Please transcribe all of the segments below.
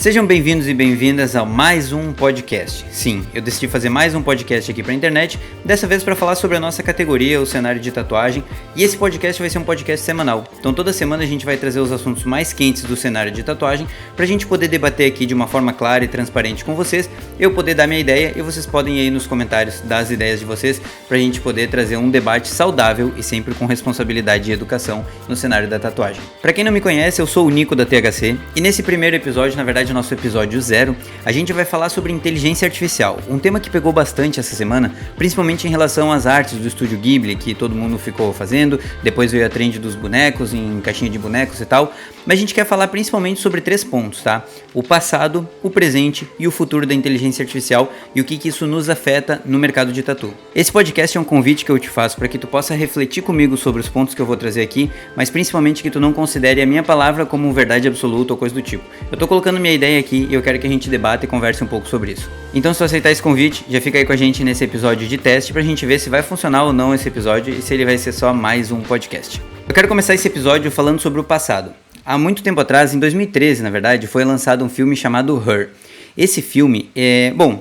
Sejam bem-vindos e bem-vindas a mais um podcast. Sim, eu decidi fazer mais um podcast aqui para a internet, dessa vez para falar sobre a nossa categoria, o cenário de tatuagem, e esse podcast vai ser um podcast semanal. Então toda semana a gente vai trazer os assuntos mais quentes do cenário de tatuagem para a gente poder debater aqui de uma forma clara e transparente com vocês, eu poder dar minha ideia e vocês podem ir aí nos comentários dar as ideias de vocês para a gente poder trazer um debate saudável e sempre com responsabilidade e educação no cenário da tatuagem. Para quem não me conhece, eu sou o Nico da THC e nesse primeiro episódio, na verdade nosso episódio 0, a gente vai falar sobre inteligência artificial, um tema que pegou bastante essa semana, principalmente em relação às artes do estúdio Ghibli, que todo mundo ficou fazendo, depois veio a trend dos bonecos, em caixinha de bonecos e tal, mas a gente quer falar principalmente sobre 3 pontos, tá? O passado, o presente e o futuro da inteligência artificial e o que isso nos afeta no mercado de tatu. Esse podcast é um convite que eu te faço para que tu possa refletir comigo sobre os pontos que eu vou trazer aqui, mas principalmente que tu não considere a minha palavra como verdade absoluta ou coisa do tipo. Eu tô colocando minha ideia aqui e eu quero que a gente debata e converse um pouco sobre isso. Então, se tu aceitar esse convite, já fica aí com a gente nesse episódio de teste pra gente ver se vai funcionar ou não esse episódio e se ele vai ser só mais um podcast. Eu quero começar esse episódio falando sobre o passado. Há muito tempo atrás, em 2013, na verdade, foi lançado um filme chamado Her. Esse filme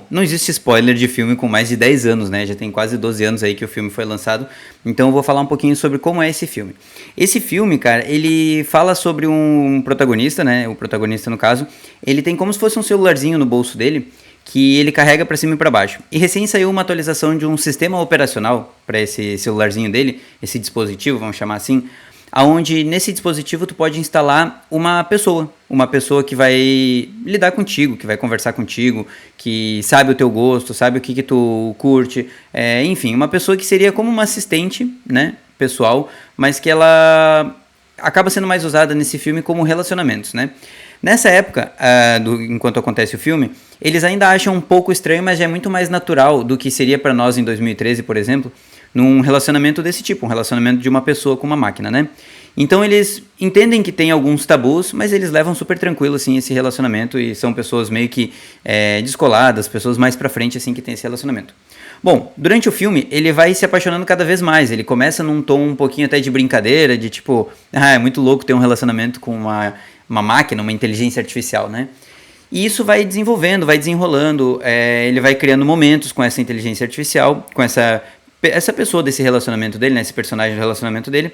não existe spoiler de filme com mais de 10 anos, né? Já tem quase 12 anos aí que o filme foi lançado, então eu vou falar um pouquinho sobre como é esse filme. Esse filme, cara, ele fala sobre um protagonista, né? O protagonista, no caso, ele tem como se fosse um celularzinho no bolso dele, que ele carrega para cima e para baixo. E recém saiu uma atualização de um sistema operacional para esse celularzinho dele, esse dispositivo, vamos chamar assim, aonde nesse dispositivo tu pode instalar uma pessoa que vai lidar contigo, que vai conversar contigo, que sabe o teu gosto, sabe o que tu curte, enfim, uma pessoa que seria como uma assistente, né, pessoal, mas que ela acaba sendo mais usada nesse filme como relacionamentos, né. Nessa época, enquanto acontece o filme, eles ainda acham um pouco estranho, mas já é muito mais natural do que seria para nós em 2013, por exemplo, num relacionamento desse tipo, um relacionamento de uma pessoa com uma máquina, né? Então eles entendem que tem alguns tabus, mas eles levam super tranquilo, assim, esse relacionamento e são pessoas meio que descoladas, pessoas mais pra frente, assim, que tem esse relacionamento. Bom, durante o filme, ele vai se apaixonando cada vez mais, ele começa num tom um pouquinho até de brincadeira, de tipo, é muito louco ter um relacionamento com uma máquina, uma inteligência artificial, né? E isso vai desenvolvendo, vai desenrolando, ele vai criando momentos com essa inteligência artificial, com essa pessoa desse relacionamento dele, né, esse personagem do relacionamento dele,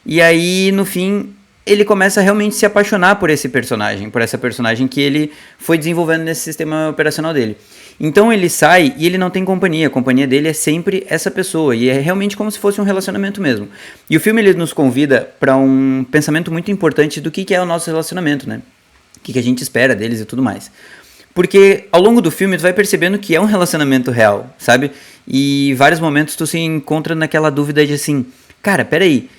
e aí no fim ele começa a realmente se apaixonar por essa personagem que ele foi desenvolvendo nesse sistema operacional dele. Então ele sai e ele não tem companhia, a companhia dele é sempre essa pessoa, e é realmente como se fosse um relacionamento mesmo. E o filme ele nos convida para um pensamento muito importante do que é o nosso relacionamento, né? O que a gente espera deles e tudo mais. Porque ao longo do filme tu vai percebendo que é um relacionamento real, sabe? E em vários momentos tu se encontra naquela dúvida de assim, cara, peraí,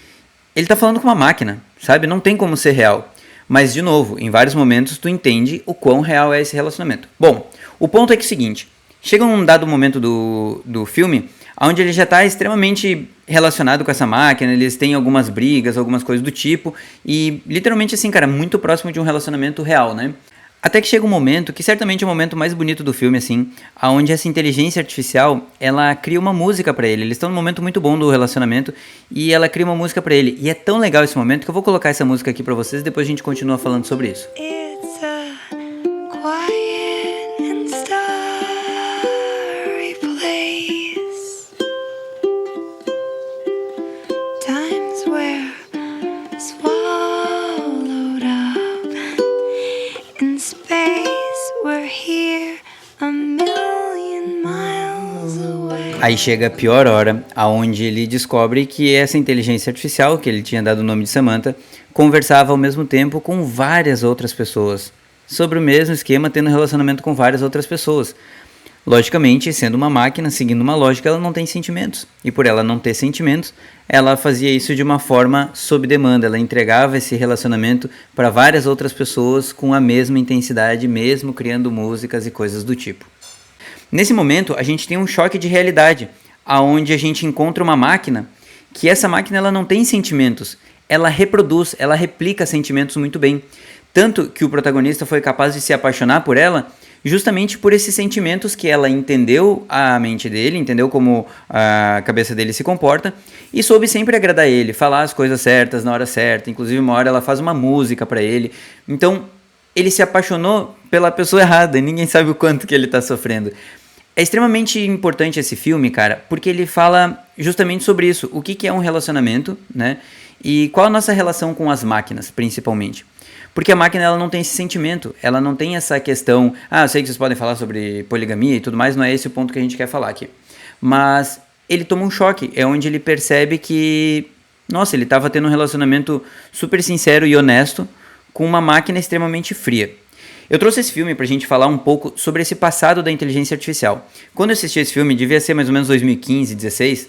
ele tá falando com uma máquina, sabe? Não tem como ser real. Mas, de novo, em vários momentos tu entende o quão real é esse relacionamento. Bom, o ponto é que é o seguinte, chega um dado momento do filme onde ele já tá extremamente relacionado com essa máquina, eles têm algumas brigas, algumas coisas do tipo, e literalmente assim, cara, muito próximo de um relacionamento real, né? Até que chega um momento, que certamente é o momento mais bonito do filme, assim, onde essa inteligência artificial, ela cria uma música pra ele. Eles estão num momento muito bom do relacionamento e ela cria uma música pra ele. E é tão legal esse momento que eu vou colocar essa música aqui pra vocês e depois a gente continua falando sobre isso. It's a quiet and starry place. Times where swallowed up in space, we're here a million miles away. Aí chega a pior hora, aonde ele descobre que essa inteligência artificial, que ele tinha dado o nome de Samantha, conversava ao mesmo tempo com várias outras pessoas, sobre o mesmo esquema, tendo relacionamento com várias outras pessoas. Logicamente, sendo uma máquina, seguindo uma lógica, ela não tem sentimentos. E por ela não ter sentimentos, ela fazia isso de uma forma sob demanda. Ela entregava esse relacionamento para várias outras pessoas com a mesma intensidade, mesmo criando músicas e coisas do tipo. Nesse momento, a gente tem um choque de realidade, aonde a gente encontra uma máquina, que essa máquina ela não tem sentimentos. Ela reproduz, ela replica sentimentos muito bem. Tanto que o protagonista foi capaz de se apaixonar por ela justamente por esses sentimentos que ela entendeu a mente dele, entendeu como a cabeça dele se comporta e soube sempre agradar ele, falar as coisas certas na hora certa. Inclusive uma hora ela faz uma música pra ele. Então ele se apaixonou pela pessoa errada, e ninguém sabe o quanto que ele tá sofrendo. É extremamente importante esse filme, cara, porque ele fala justamente sobre isso, o que é um relacionamento, né, e qual a nossa relação com as máquinas, principalmente. Porque a máquina, ela não tem esse sentimento, ela não tem essa questão, eu sei que vocês podem falar sobre poligamia e tudo mais, não é esse o ponto que a gente quer falar aqui. Mas ele toma um choque, é onde ele percebe que, nossa, ele estava tendo um relacionamento super sincero e honesto com uma máquina extremamente fria. Eu trouxe esse filme pra gente falar um pouco sobre esse passado da inteligência artificial. Quando eu assisti esse filme, devia ser mais ou menos 2015, 2016,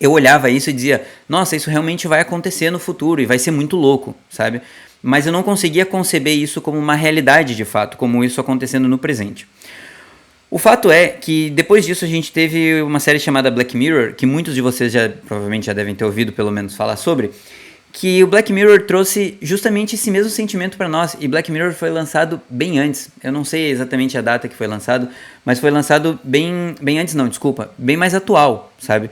eu olhava isso e dizia, nossa, isso realmente vai acontecer no futuro e vai ser muito louco, sabe? Mas eu não conseguia conceber isso como uma realidade de fato, como isso acontecendo no presente. O fato é que depois disso a gente teve uma série chamada Black Mirror, que muitos de vocês provavelmente já devem ter ouvido pelo menos falar sobre, que o Black Mirror trouxe justamente esse mesmo sentimento para nós, e Black Mirror foi lançado bem antes, eu não sei exatamente a data que foi lançado, mas foi lançado bem antes não, desculpa, bem mais atual, sabe?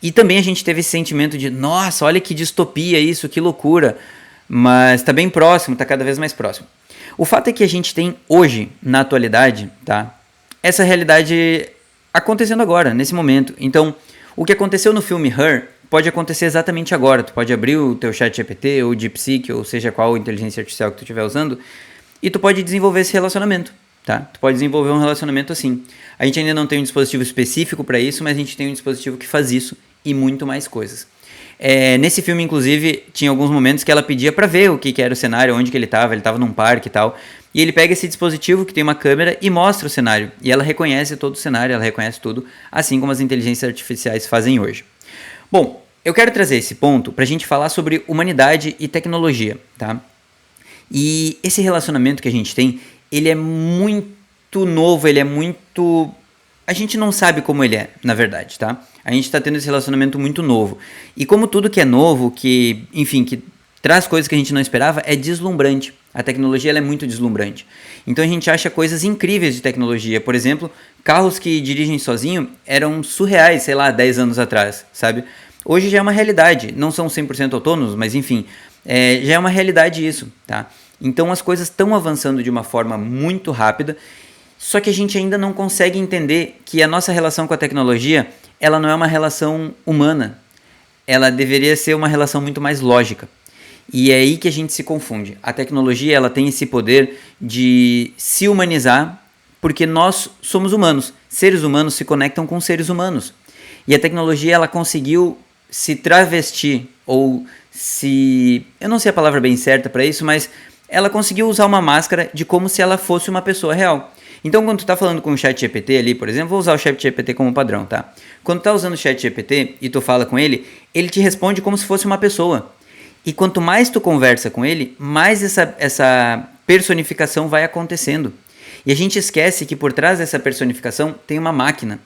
E também a gente teve esse sentimento de, nossa, olha que distopia isso, que loucura, mas tá bem próximo, tá cada vez mais próximo. O fato é que a gente tem hoje, na atualidade, tá, essa realidade acontecendo agora, nesse momento. Então, o que aconteceu no filme Her pode acontecer exatamente agora. Tu pode abrir o teu chat GPT ou DeepSeek, ou seja qual inteligência artificial que tu estiver usando, e tu pode desenvolver esse relacionamento, tá? Tu pode desenvolver um relacionamento assim. A gente ainda não tem um dispositivo específico para isso, mas a gente tem um dispositivo que faz isso e muito mais coisas. Nesse filme, inclusive, tinha alguns momentos que ela pedia para ver o que era o cenário, onde que ele estava num parque e tal, e ele pega esse dispositivo que tem uma câmera e mostra o cenário, e ela reconhece todo o cenário, ela reconhece tudo, assim como as inteligências artificiais fazem hoje. Bom, eu quero trazer esse ponto pra gente falar sobre humanidade e tecnologia, tá? E esse relacionamento que a gente tem, ele é muito novo, ele é muito... A gente não sabe como ele é, na verdade, tá? A gente tá tendo esse relacionamento muito novo. E como tudo que é novo, que, enfim, que traz coisas que a gente não esperava, é deslumbrante. A tecnologia, ela é muito deslumbrante. Então a gente acha coisas incríveis de tecnologia. Por exemplo, carros que dirigem sozinho eram surreais, sei lá, 10 anos atrás, sabe? Hoje já é uma realidade. Não são 100% autônomos, mas enfim, já é uma realidade isso, tá? Então as coisas estão avançando de uma forma muito rápida, só que a gente ainda não consegue entender que a nossa relação com a tecnologia, ela não é uma relação humana. Ela deveria ser uma relação muito mais lógica. E é aí que a gente se confunde. A tecnologia, ela tem esse poder de se humanizar, porque nós somos humanos. Seres humanos se conectam com seres humanos. E a tecnologia, ela conseguiu se travestir, ou se... eu não sei a palavra bem certa para isso, mas ela conseguiu usar uma máscara de como se ela fosse uma pessoa real. Então, quando tu tá falando com o ChatGPT ali, por exemplo, vou usar o ChatGPT como padrão, tá? Quando tu tá usando o ChatGPT e tu fala com ele te responde como se fosse uma pessoa. E quanto mais tu conversa com ele, mais essa personificação vai acontecendo. E a gente esquece que por trás dessa personificação tem uma máquina.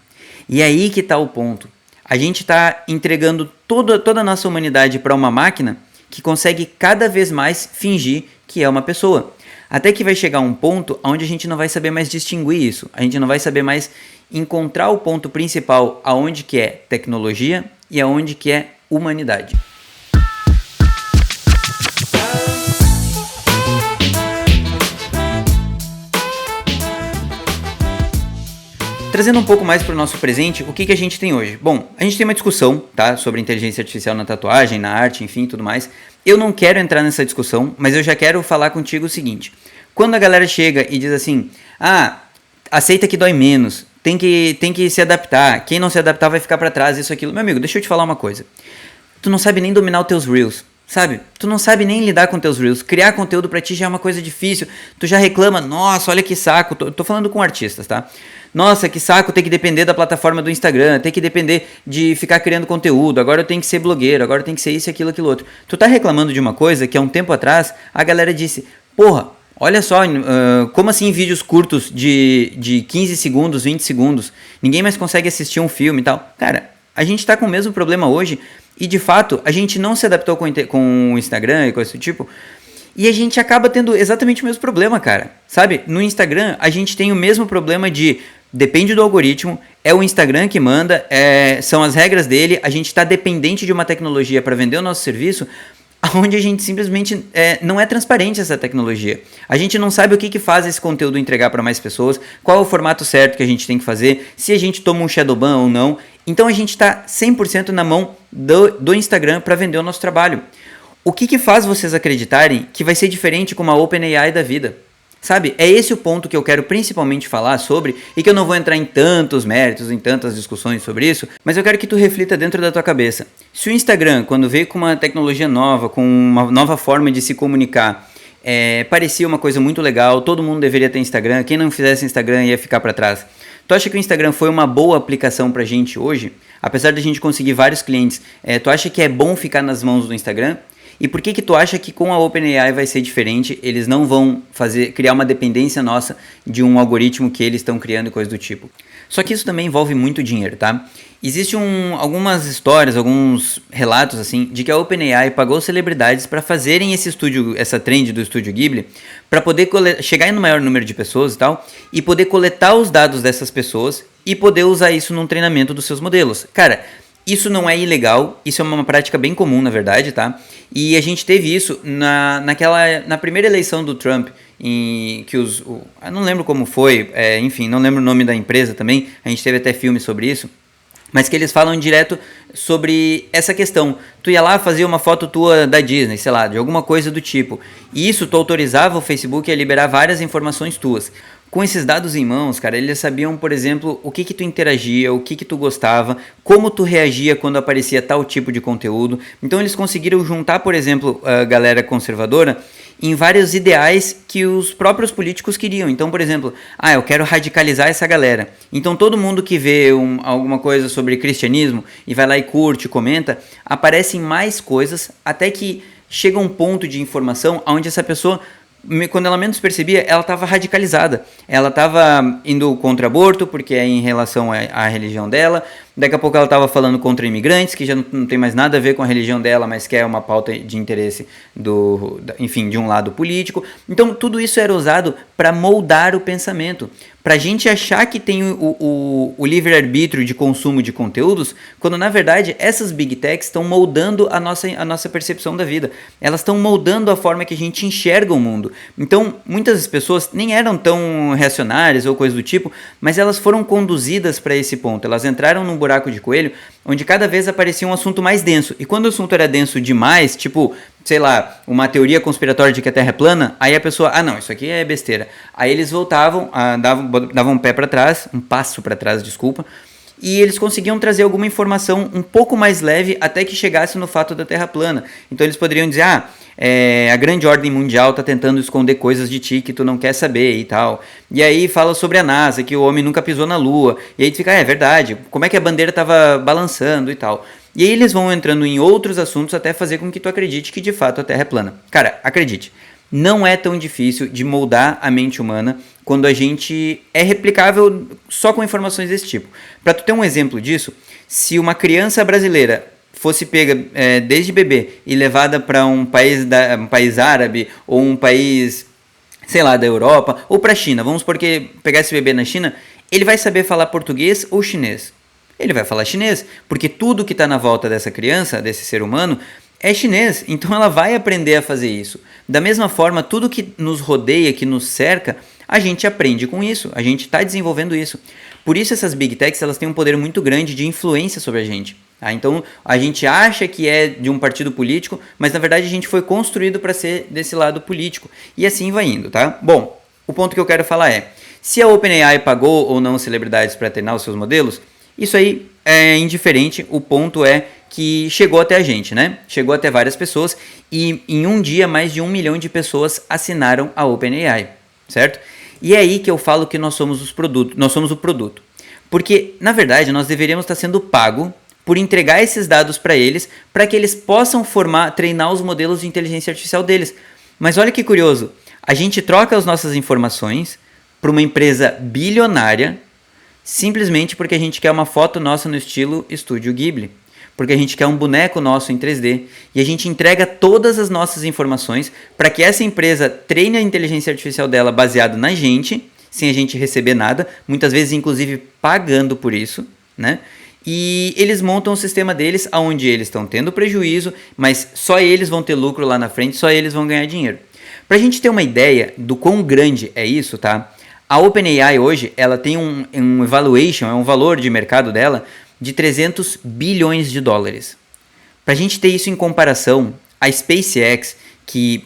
E é aí que está o ponto. A gente está entregando toda a nossa humanidade para uma máquina que consegue cada vez mais fingir que é uma pessoa. Até que vai chegar um ponto onde a gente não vai saber mais distinguir isso. A gente não vai saber mais encontrar o ponto principal aonde que é tecnologia e aonde que é humanidade. Trazendo um pouco mais para o nosso presente, o que a gente tem hoje? Bom, a gente tem uma discussão, tá, sobre inteligência artificial na tatuagem, na arte, enfim, tudo mais. Eu não quero entrar nessa discussão, mas eu já quero falar contigo o seguinte. Quando a galera chega e diz assim, aceita que dói menos, tem que se adaptar, quem não se adaptar vai ficar para trás, isso, aquilo. Meu amigo, deixa eu te falar uma coisa. Tu não sabe nem dominar os teus Reels, sabe? Tu não sabe nem lidar com teus Reels. Criar conteúdo pra ti já é uma coisa difícil. Tu já reclama, nossa, olha que saco. Tô falando com artistas, tá? Nossa, que saco ter que depender da plataforma do Instagram, ter que depender de ficar criando conteúdo, agora eu tenho que ser blogueiro, agora eu tenho que ser isso, aquilo, aquilo outro. Tu tá reclamando de uma coisa que há um tempo atrás a galera disse, porra, olha só, como assim vídeos curtos de 15 segundos, 20 segundos, ninguém mais consegue assistir um filme e tal. Cara, a gente tá com o mesmo problema hoje e de fato a gente não se adaptou com o Instagram e coisa do tipo. E a gente acaba tendo exatamente o mesmo problema, cara. Sabe? No Instagram, a gente tem o mesmo problema de... Depende do algoritmo, é o Instagram que manda, são as regras dele, a gente está dependente de uma tecnologia para vender o nosso serviço, onde a gente simplesmente não é transparente essa tecnologia. A gente não sabe o que faz esse conteúdo entregar para mais pessoas, qual é o formato certo que a gente tem que fazer, se a gente toma um shadowban ou não. Então a gente está 100% na mão do Instagram para vender o nosso trabalho. O que faz vocês acreditarem que vai ser diferente com uma OpenAI da vida? Sabe, é esse o ponto que eu quero principalmente falar sobre, e que eu não vou entrar em tantos méritos, em tantas discussões sobre isso, mas eu quero que tu reflita dentro da tua cabeça. Se o Instagram, quando veio com uma tecnologia nova, com uma nova forma de se comunicar, parecia uma coisa muito legal, todo mundo deveria ter Instagram, quem não fizesse Instagram ia ficar para trás. Tu acha que o Instagram foi uma boa aplicação pra gente hoje? Apesar de a gente conseguir vários clientes, tu acha que é bom ficar nas mãos do Instagram? E por que tu acha que com a OpenAI vai ser diferente? Eles não vão criar uma dependência nossa de um algoritmo que eles estão criando e coisa do tipo. Só que isso também envolve muito dinheiro, tá? Existem algumas histórias, alguns relatos assim, de que a OpenAI pagou celebridades para fazerem essa trend do Estúdio Ghibli, para poder chegar no maior número de pessoas e tal, e poder coletar os dados dessas pessoas e poder usar isso num treinamento dos seus modelos. Cara, isso não é ilegal, isso é uma prática bem comum, na verdade, tá? E a gente teve isso na primeira eleição do Trump, em que eu não lembro como foi, enfim, não lembro o nome da empresa também, a gente teve até filme sobre isso, mas que eles falam direto sobre essa questão. Tu ia lá, fazia uma foto tua da Disney, sei lá, de alguma coisa do tipo, e isso tu autorizava o Facebook a liberar várias informações tuas. Com esses dados em mãos, cara, eles sabiam, por exemplo, o que tu interagia, o que tu gostava, como tu reagia quando aparecia tal tipo de conteúdo. Então eles conseguiram juntar, por exemplo, a galera conservadora em vários ideais que os próprios políticos queriam. Então, por exemplo, eu quero radicalizar essa galera. Então todo mundo que vê alguma coisa sobre cristianismo e vai lá e curte, comenta, aparecem mais coisas até que chega um ponto de informação onde essa pessoa, quando ela menos percebia, ela estava radicalizada. Ela estava indo contra aborto, porque é em relação à religião dela. Daqui a pouco ela estava falando contra imigrantes, que já não tem mais nada a ver com a religião dela, mas que é uma pauta de interesse enfim, de um lado político. Então tudo isso era usado para moldar o pensamento, para a gente achar que tem o livre-arbítrio de consumo de conteúdos, quando na verdade essas big techs estão moldando a nossa percepção da vida. Elas estão moldando a forma que a gente enxerga o mundo. Então muitas pessoas nem eram tão reacionárias ou coisa do tipo, mas elas foram conduzidas para esse ponto. Elas entraram num buraco de coelho, onde cada vez aparecia um assunto mais denso. E quando o assunto era denso demais, tipo, sei lá, uma teoria conspiratória de que a Terra é plana, aí a pessoa, não, isso aqui é besteira. Aí eles voltavam, davam um passo para trás, desculpa, e eles conseguiam trazer alguma informação um pouco mais leve até que chegasse no fato da Terra plana. Então eles poderiam dizer, a grande ordem mundial está tentando esconder coisas de ti que tu não quer saber e tal. E aí fala sobre a NASA, que o homem nunca pisou na Lua. E aí tu fica, é verdade, como é que a bandeira estava balançando e tal. E aí eles vão entrando em outros assuntos até fazer com que tu acredite que de fato a Terra é plana. Cara, acredite, não é tão difícil de moldar a mente humana quando a gente é replicável só com informações desse tipo. Para tu ter um exemplo disso, se uma criança brasileira fosse pega desde bebê e levada para um país árabe ou um país, sei lá, da Europa ou para a China, vamos supor que pegar esse bebê na China, ele vai saber falar português ou chinês? Ele vai falar chinês, porque tudo que está na volta dessa criança, desse ser humano, é chinês, então ela vai aprender a fazer isso. Da mesma forma, tudo que nos rodeia, que nos cerca, a gente aprende com isso, a gente está desenvolvendo isso. Por isso essas big techs, elas têm um poder muito grande de influência sobre a gente. Tá? Então a gente acha que é de um partido político, mas na verdade a gente foi construído para ser desse lado político. E assim vai indo, tá? Bom, o ponto que eu quero falar é, se a OpenAI pagou ou não celebridades para treinar os seus modelos, isso aí é indiferente, o ponto é que chegou até a gente, né? Chegou até várias pessoas e em um dia mais de 1 milhão de pessoas assinaram a OpenAI, certo? E é aí que eu falo que nós somos o produto. Porque, na verdade, nós deveríamos estar sendo pago por entregar esses dados para eles, para que eles possam treinar os modelos de inteligência artificial deles. Mas olha que curioso, a gente troca as nossas informações para uma empresa bilionária, simplesmente porque a gente quer uma foto nossa no estilo Estúdio Ghibli, porque a gente quer um boneco nosso em 3D, e a gente entrega todas as nossas informações para que essa empresa treine a inteligência artificial dela baseado na gente, sem a gente receber nada, muitas vezes inclusive pagando por isso, né? e eles montam o sistema deles onde eles estão tendo prejuízo, mas só eles vão ter lucro lá na frente, só eles vão ganhar dinheiro. Pra gente ter uma ideia do quão grande é isso, tá? A OpenAI hoje, ela tem um valuation, é um valor de mercado dela de 300 bilhões de dólares. Pra gente ter isso em comparação, a SpaceX, que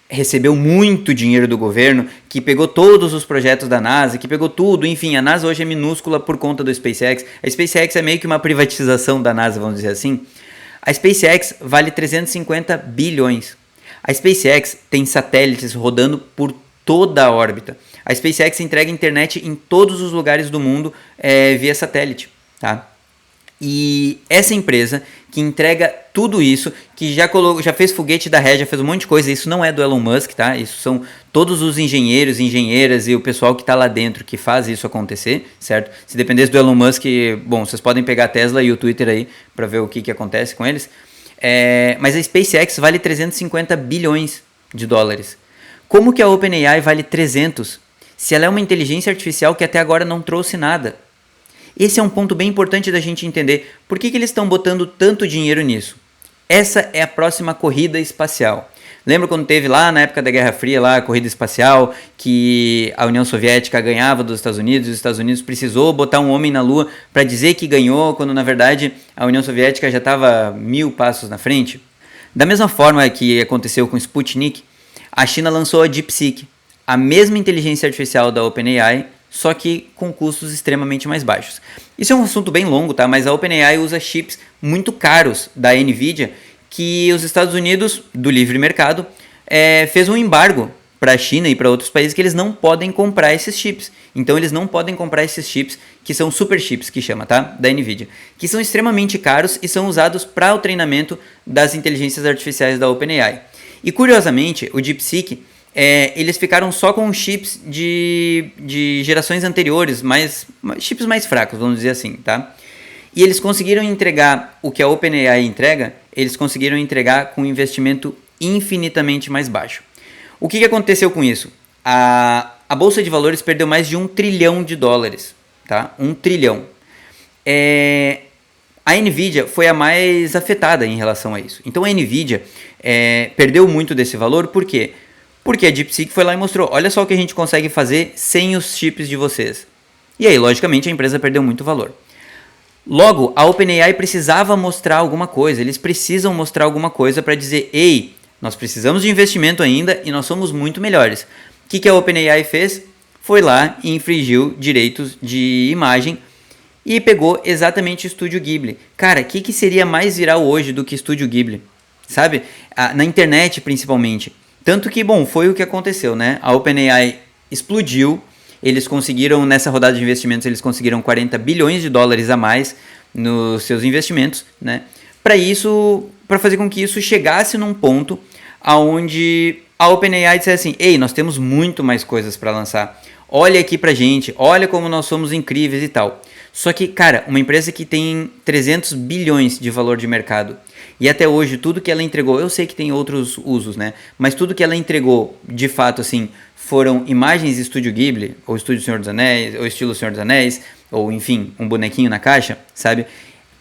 recebeu muito dinheiro do governo, que pegou todos os projetos da NASA, que pegou tudo, enfim, a NASA hoje é minúscula por conta do SpaceX. A SpaceX é meio que uma privatização da NASA, vamos dizer assim. A SpaceX vale 350 bilhões. A SpaceX tem satélites rodando por toda a órbita. A SpaceX entrega internet em todos os lugares do mundo via satélite, tá? E essa empresa que entrega tudo isso, que já fez foguete da Ré, já fez um monte de coisa, isso não é do Elon Musk, tá? Isso são todos os engenheiros, engenheiras e o pessoal que está lá dentro que faz isso acontecer, certo? Se dependesse do Elon Musk, bom, vocês podem pegar a Tesla e o Twitter aí para ver o que acontece com eles. Mas a SpaceX vale 350 bilhões de dólares. Como que a OpenAI vale 300 se ela é uma inteligência artificial que até agora não trouxe nada? Esse é um ponto bem importante da gente entender. Por que eles estão botando tanto dinheiro nisso? Essa é a próxima corrida espacial. Lembra quando teve lá na época da Guerra Fria lá, a corrida espacial, que a União Soviética ganhava dos Estados Unidos e os Estados Unidos precisou botar um homem na Lua para dizer que ganhou, quando na verdade a União Soviética já estava 1000 passos na frente? Da mesma forma que aconteceu com Sputnik, a China lançou a DeepSeek, a mesma inteligência artificial da OpenAI, só que com custos extremamente mais baixos. Isso é um assunto bem longo, tá? Mas a OpenAI usa chips muito caros da NVIDIA que os Estados Unidos, do livre mercado, fez um embargo para a China e para outros países que eles não podem comprar esses chips. Então eles não podem comprar esses chips, que são super chips, que chama, tá? Da NVIDIA, que são extremamente caros e são usados para o treinamento das inteligências artificiais da OpenAI. E curiosamente, o DeepSeek, eles ficaram só com chips de gerações anteriores, chips mais fracos, vamos dizer assim, tá? E eles conseguiram entregar o que a OpenAI entrega, eles conseguiram entregar com um investimento infinitamente mais baixo. O que aconteceu com isso? A Bolsa de Valores perdeu mais de 1 trilhão de dólares, tá? 1 trilhão. A NVIDIA foi a mais afetada em relação a isso. Então a NVIDIA perdeu muito desse valor, por quê? Porque a DeepSeek foi lá e mostrou, olha só o que a gente consegue fazer sem os chips de vocês. E aí, logicamente, a empresa perdeu muito valor. Logo, a OpenAI precisava mostrar alguma coisa, eles precisam mostrar alguma coisa para dizer, ei, nós precisamos de investimento ainda e nós somos muito melhores. O que a OpenAI fez? Foi lá e infringiu direitos de imagem e pegou exatamente o Estúdio Ghibli. Cara, o que seria mais viral hoje do que Estúdio Ghibli? Sabe? Na internet, principalmente. Tanto que, bom, foi o que aconteceu, né? A OpenAI explodiu, eles conseguiram, nessa rodada de investimentos, eles conseguiram 40 bilhões de dólares a mais nos seus investimentos, né? Para fazer com que isso chegasse num ponto onde a OpenAI dissesse assim, ei, nós temos muito mais coisas para lançar, olha aqui pra gente, olha como nós somos incríveis e tal. Só que, cara, uma empresa que tem 300 bilhões de valor de mercado, e até hoje, tudo que ela entregou, eu sei que tem outros usos, né? Mas tudo que ela entregou, de fato, assim, foram imagens de Estúdio Ghibli, ou Estúdio Senhor dos Anéis, ou estilo Senhor dos Anéis, ou enfim, um bonequinho na caixa, sabe?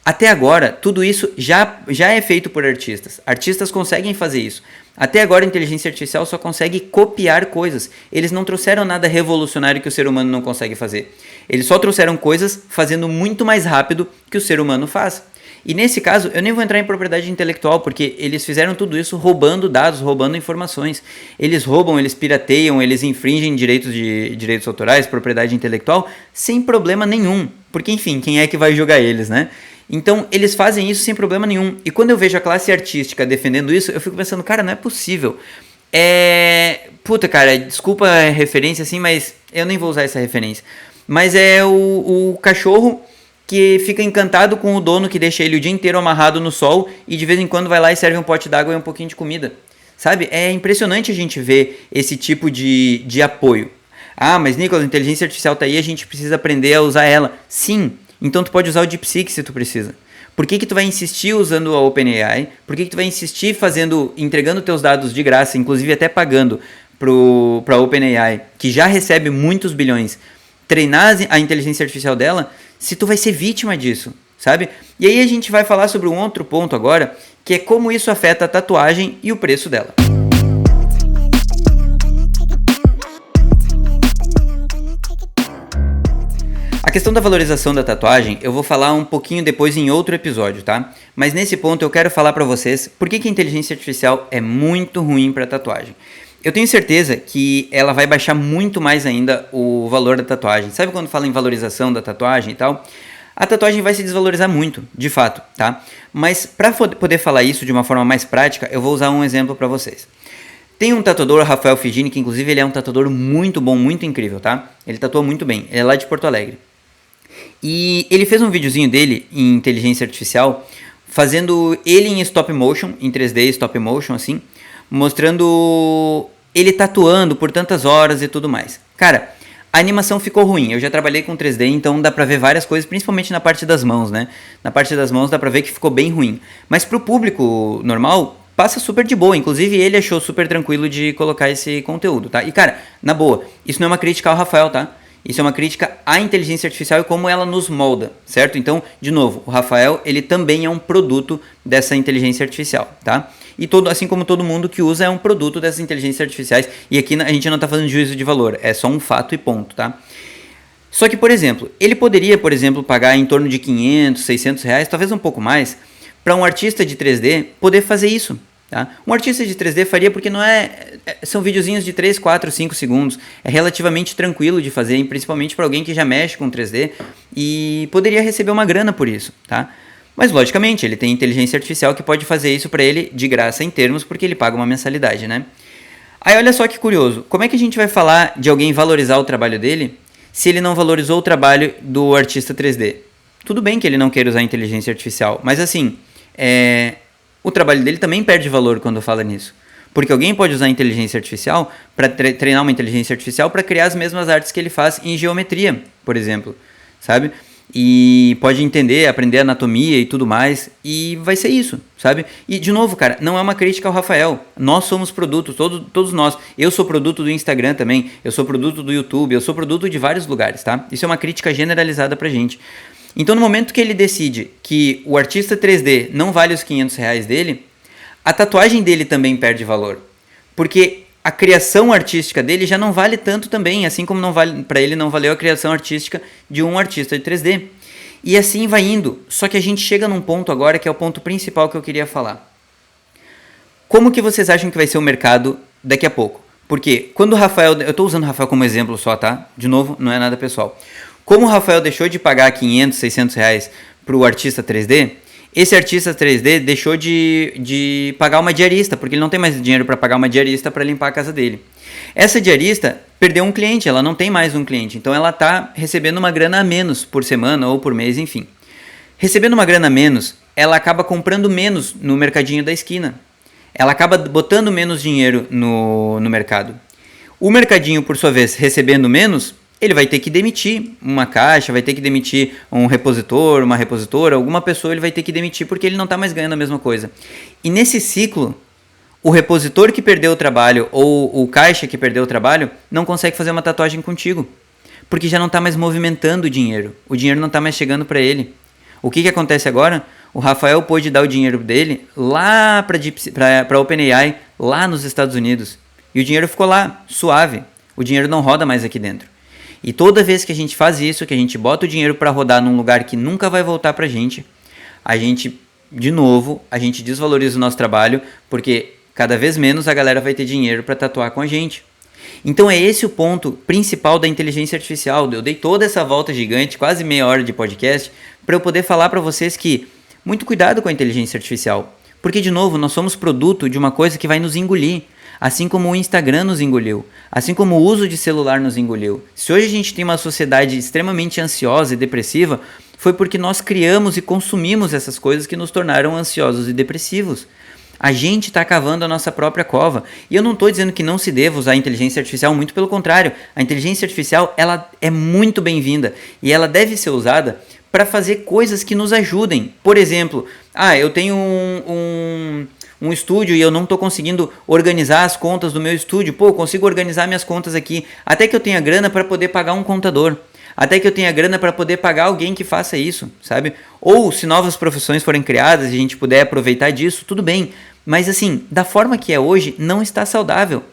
Até agora, tudo isso já é feito por artistas. Artistas conseguem fazer isso. Até agora, a inteligência artificial só consegue copiar coisas. Eles não trouxeram nada revolucionário que o ser humano não consegue fazer. Eles só trouxeram coisas fazendo muito mais rápido que o ser humano faz. E nesse caso, eu nem vou entrar em propriedade intelectual, porque eles fizeram tudo isso roubando dados, roubando informações. Eles roubam, eles pirateiam, eles infringem direitos autorais, propriedade intelectual, sem problema nenhum. Porque, enfim, quem é que vai julgar eles, né? Então, eles fazem isso sem problema nenhum. E quando eu vejo a classe artística defendendo isso, eu fico pensando, cara, não é possível. Puta, cara, desculpa a referência assim, mas eu nem vou usar essa referência. Mas é o cachorro que fica encantado com o dono que deixa ele o dia inteiro amarrado no sol e de vez em quando vai lá e serve um pote d'água e um pouquinho de comida. Sabe? É impressionante a gente ver esse tipo de apoio. Ah, mas Nicolas, a inteligência artificial tá aí, a gente precisa aprender a usar ela. Sim, então tu pode usar o DeepSeek se tu precisa. Por que tu vai insistir usando a OpenAI? Por que tu vai insistir entregando teus dados de graça, inclusive até pagando para a OpenAI, que já recebe muitos bilhões, treinar a inteligência artificial dela, se tu vai ser vítima disso? sabe? E aí a gente vai falar sobre um outro ponto agora, que é como isso afeta a tatuagem e o preço dela. A questão da valorização da tatuagem eu vou falar um pouquinho depois em outro episódio, tá? Mas nesse ponto eu quero falar pra vocês por que a inteligência artificial é muito ruim pra tatuagem. Eu tenho certeza que ela vai baixar muito mais ainda o valor da tatuagem. Sabe quando fala em valorização da tatuagem e tal? A tatuagem vai se desvalorizar muito, de fato, tá? Mas para poder falar isso de uma forma mais prática, eu vou usar um exemplo para vocês. Tem um tatuador, Rafael Figini, que inclusive ele é um tatuador muito bom, muito incrível, tá? Ele tatua muito bem, ele é lá de Porto Alegre. E ele fez um videozinho dele em inteligência artificial, fazendo ele em stop motion, em 3D stop motion, assim, mostrando ele tatuando por tantas horas e tudo mais. Cara, a animação ficou ruim. Eu já trabalhei com 3D, então dá pra ver várias coisas, principalmente na parte das mãos, né? Na parte das mãos dá pra ver que ficou bem ruim. Mas pro público normal, passa super de boa. Inclusive, ele achou super tranquilo de colocar esse conteúdo, tá? E, cara, na boa, isso não é uma crítica ao Rafael, tá? Isso é uma crítica à inteligência artificial e como ela nos molda, certo? Então, de novo, o Rafael, ele também é um produto dessa inteligência artificial, tá? E assim como todo mundo que usa é um produto dessas inteligências artificiais. E aqui a gente não está fazendo juízo de valor, é só um fato e ponto, tá? Só que, por exemplo, ele poderia, por exemplo, pagar em torno de 500, 600 reais, talvez um pouco mais, para um artista de 3D poder fazer isso, tá? Um artista de 3D faria porque não são videozinhos de 3, 4, 5 segundos. É relativamente tranquilo de fazer, principalmente para alguém que já mexe com 3D e poderia receber uma grana por isso, tá? Mas, logicamente, ele tem inteligência artificial que pode fazer isso para ele de graça em termos, porque ele paga uma mensalidade, né? Aí, olha só que curioso. Como é que a gente vai falar de alguém valorizar o trabalho dele se ele não valorizou o trabalho do artista 3D? Tudo bem que ele não queira usar inteligência artificial, mas assim, o trabalho dele também perde valor quando fala nisso. Porque alguém pode usar inteligência artificial para treinar uma inteligência artificial para criar as mesmas artes que ele faz em geometria, por exemplo, sabe? E pode entender, aprender anatomia e tudo mais, e vai ser isso, sabe? E, de novo, cara, não é uma crítica ao Rafael. Nós somos produtos, todos nós. Eu sou produto do Instagram também, eu sou produto do YouTube, eu sou produto de vários lugares, tá? Isso é uma crítica generalizada pra gente. Então, no momento que ele decide que o artista 3D não vale os 500 reais dele, a tatuagem dele também perde valor. Porque a criação artística dele já não vale tanto também, assim como não vale, para ele não valeu a criação artística de um artista de 3D. E assim vai indo. Só que a gente chega num ponto agora que é o ponto principal que eu queria falar. Como que vocês acham que vai ser o mercado daqui a pouco? Porque quando o Rafael... Eu estou usando o Rafael como exemplo só, tá? De novo, não é nada pessoal. Como o Rafael deixou de pagar 500, 600 reais para o artista 3D... Esse artista 3D deixou de pagar uma diarista, porque ele não tem mais dinheiro para pagar uma diarista para limpar a casa dele. Essa diarista perdeu um cliente, ela não tem mais um cliente, então ela está recebendo uma grana a menos por semana ou por mês, enfim. Recebendo uma grana a menos, ela acaba comprando menos no mercadinho da esquina. Ela acaba botando menos dinheiro no mercado. O mercadinho, por sua vez, recebendo menos... ele vai ter que demitir uma caixa, vai ter que demitir um repositor, uma repositora, alguma pessoa ele vai ter que demitir porque ele não está mais ganhando a mesma coisa. E nesse ciclo, o repositor que perdeu o trabalho ou o caixa que perdeu o trabalho não consegue fazer uma tatuagem contigo, porque já não está mais movimentando o dinheiro não está mais chegando para ele. O que acontece agora? O Rafael pôde dar o dinheiro dele lá para a OpenAI, lá nos Estados Unidos, e o dinheiro ficou lá, suave. O dinheiro não roda mais aqui dentro. E toda vez que a gente faz isso, que a gente bota o dinheiro para rodar num lugar que nunca vai voltar pra gente, a gente, de novo, a gente desvaloriza o nosso trabalho, porque cada vez menos a galera vai ter dinheiro para tatuar com a gente. Então é esse o ponto principal da inteligência artificial. Eu dei toda essa volta gigante, quase meia hora de podcast, para eu poder falar para vocês que muito cuidado com a inteligência artificial. Porque, de novo, nós somos produto de uma coisa que vai nos engolir. Assim como o Instagram nos engoliu, assim como o uso de celular nos engoliu. Se hoje a gente tem uma sociedade extremamente ansiosa e depressiva, foi porque nós criamos e consumimos essas coisas que nos tornaram ansiosos e depressivos. A gente está cavando a nossa própria cova. E eu não estou dizendo que não se deva usar a inteligência artificial, muito pelo contrário. A inteligência artificial ela é muito bem-vinda e ela deve ser usada para fazer coisas que nos ajudem. Por exemplo, eu tenho um estúdio e eu não estou conseguindo organizar as contas do meu estúdio. Eu consigo organizar minhas contas aqui, até que eu tenha grana para poder pagar um contador. até que eu tenha grana para poder pagar alguém que faça isso, sabe? Ou se novas profissões forem criadas e a gente puder aproveitar disso, tudo bem. Mas assim, da forma que é hoje, não está saudável.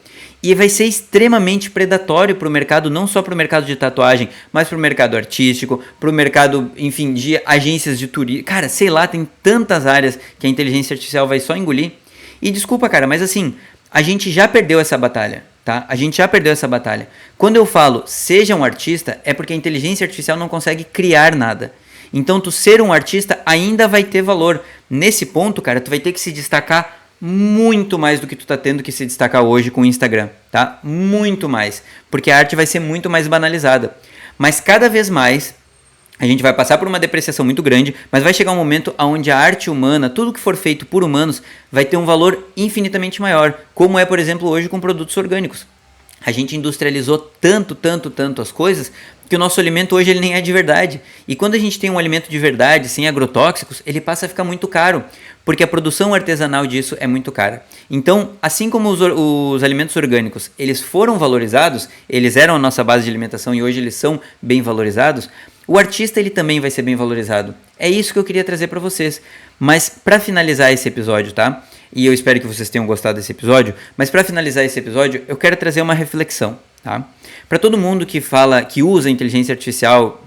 E vai ser extremamente predatório para o mercado, não só para o mercado de tatuagem, mas para o mercado artístico, para o mercado, enfim, de agências de turismo. Cara, sei lá, tem tantas áreas que a inteligência artificial vai só engolir. E desculpa, cara, mas assim, a gente já perdeu essa batalha, tá? A gente já perdeu essa batalha. Quando eu falo seja um artista, é porque a inteligência artificial não consegue criar nada. Então, tu ser um artista ainda vai ter valor. Nesse ponto, cara, tu vai ter que se destacar muito mais do que tu tá tendo que se destacar hoje com o Instagram, tá? Muito mais, porque a arte vai ser muito mais banalizada. Mas cada vez mais a gente vai passar por uma depreciação muito grande, mas vai chegar um momento onde a arte humana, tudo que for feito por humanos, vai ter um valor infinitamente maior, como é, por exemplo, hoje com produtos orgânicos. A gente industrializou tanto as coisas que o nosso alimento hoje ele nem é de verdade. E quando a gente tem um alimento de verdade, sem agrotóxicos, ele passa a ficar muito caro, porque a produção artesanal disso é muito cara. Então, assim como os alimentos orgânicos, eles foram valorizados, eles eram a nossa base de alimentação e hoje eles são bem valorizados, o artista ele também vai ser bem valorizado. É isso que eu queria trazer para vocês. Mas para finalizar esse episódio, tá? E eu espero que vocês tenham gostado desse episódio, mas para finalizar esse episódio, eu quero trazer uma reflexão, tá? Para todo mundo que fala, que usa a inteligência artificial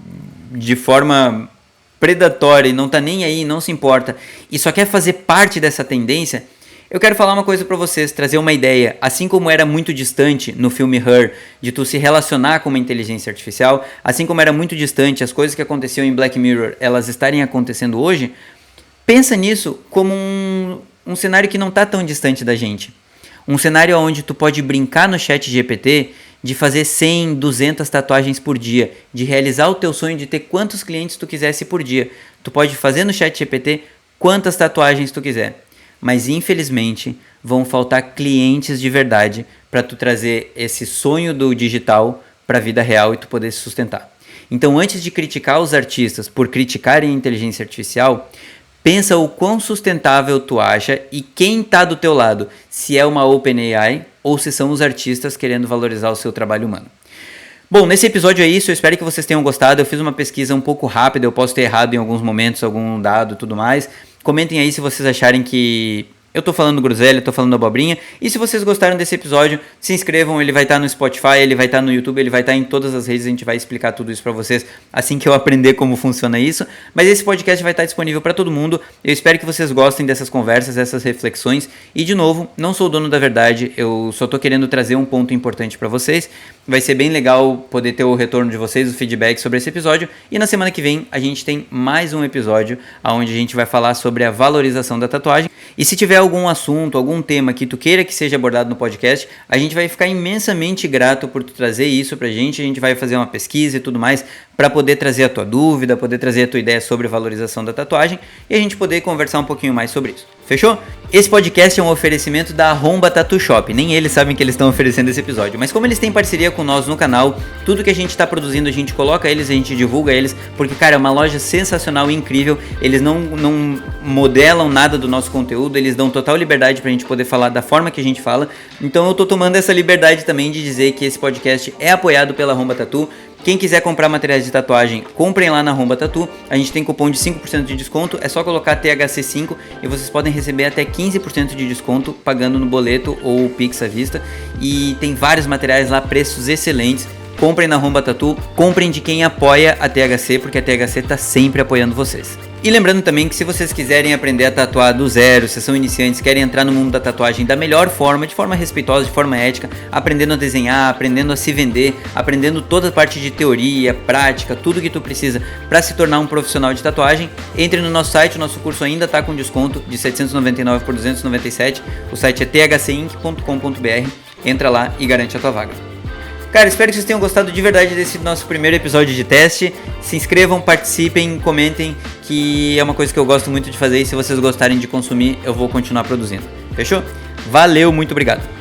de forma predatória e não tá nem aí, não se importa, e só quer fazer parte dessa tendência, eu quero falar uma coisa para vocês, trazer uma ideia. Assim como era muito distante no filme Her de tu se relacionar com uma inteligência artificial, assim como era muito distante as coisas que aconteciam em Black Mirror, elas estarem acontecendo hoje, pensa nisso como um cenário que não tá tão distante da gente. Um cenário onde tu pode brincar no chat GPT de fazer 100, 200 tatuagens por dia, de realizar o teu sonho de ter quantos clientes tu quisesse por dia. Tu pode fazer no chat GPT quantas tatuagens tu quiser. Mas infelizmente vão faltar clientes de verdade para tu trazer esse sonho do digital para a vida real e tu poder se sustentar. Então, antes de criticar os artistas por criticarem a inteligência artificial, pensa o quão sustentável tu acha e quem está do teu lado, se é uma OpenAI ou se são os artistas querendo valorizar o seu trabalho humano. Bom, nesse episódio é isso, eu espero que vocês tenham gostado. Eu fiz uma pesquisa um pouco rápida, eu posso ter errado em alguns momentos, algum dado e tudo mais. Comentem aí se vocês acharem que eu tô falando groselha, tô falando abobrinha. E se vocês gostaram desse episódio, se inscrevam, ele vai estar no Spotify, ele vai estar no YouTube, ele vai estar em todas as redes, a gente vai explicar tudo isso pra vocês assim que eu aprender como funciona isso. Mas esse podcast vai estar disponível pra todo mundo. Eu espero que vocês gostem dessas conversas, dessas reflexões. E de novo, não sou o dono da verdade, eu só tô querendo trazer um ponto importante pra vocês. Vai ser bem legal poder ter o retorno de vocês, o feedback sobre esse episódio. E na semana que vem a gente tem mais um episódio onde a gente vai falar sobre a valorização da tatuagem. E se tiver algum assunto, algum tema que tu queira que seja abordado no podcast, a gente vai ficar imensamente grato por tu trazer isso pra gente. A gente vai fazer uma pesquisa e tudo mais para poder trazer a tua dúvida, poder trazer a tua ideia sobre valorização da tatuagem e a gente poder conversar um pouquinho mais sobre isso. Fechou? Esse podcast é um oferecimento da Arromba Tattoo Shop. Nem eles sabem que eles estão oferecendo esse episódio, mas como eles têm parceria com nós no canal, tudo que a gente está produzindo a gente coloca eles, a gente divulga eles, porque cara, é uma loja sensacional e incrível. Eles não modelam nada do nosso conteúdo, eles dão total liberdade pra gente poder falar da forma que a gente fala. Então eu tô tomando essa liberdade também de dizer que esse podcast é apoiado pela Arromba Tattoo. Quem quiser comprar materiais de tatuagem, comprem lá na Arromba Tattoo. A gente tem cupom de 5% de desconto, é só colocar THC5 e vocês podem receber até 15% de desconto pagando no boleto ou Pix à vista. E tem vários materiais lá, preços excelentes. Comprem na Arromba Tattoo, comprem de quem apoia a THC, porque a THC tá sempre apoiando vocês. E lembrando também que se vocês quiserem aprender a tatuar do zero, se são iniciantes, querem entrar no mundo da tatuagem da melhor forma, de forma respeitosa, de forma ética, aprendendo a desenhar, aprendendo a se vender, aprendendo toda a parte de teoria, prática, tudo que tu precisa para se tornar um profissional de tatuagem, entre no nosso site, o nosso curso ainda tá com desconto de 799 por 297, o site é thcinc.com.br, entra lá e garante a tua vaga. Cara, espero que vocês tenham gostado de verdade desse nosso primeiro episódio de teste. Se inscrevam, participem, comentem, que é uma coisa que eu gosto muito de fazer e se vocês gostarem de consumir, eu vou continuar produzindo. Fechou? Valeu, muito obrigado!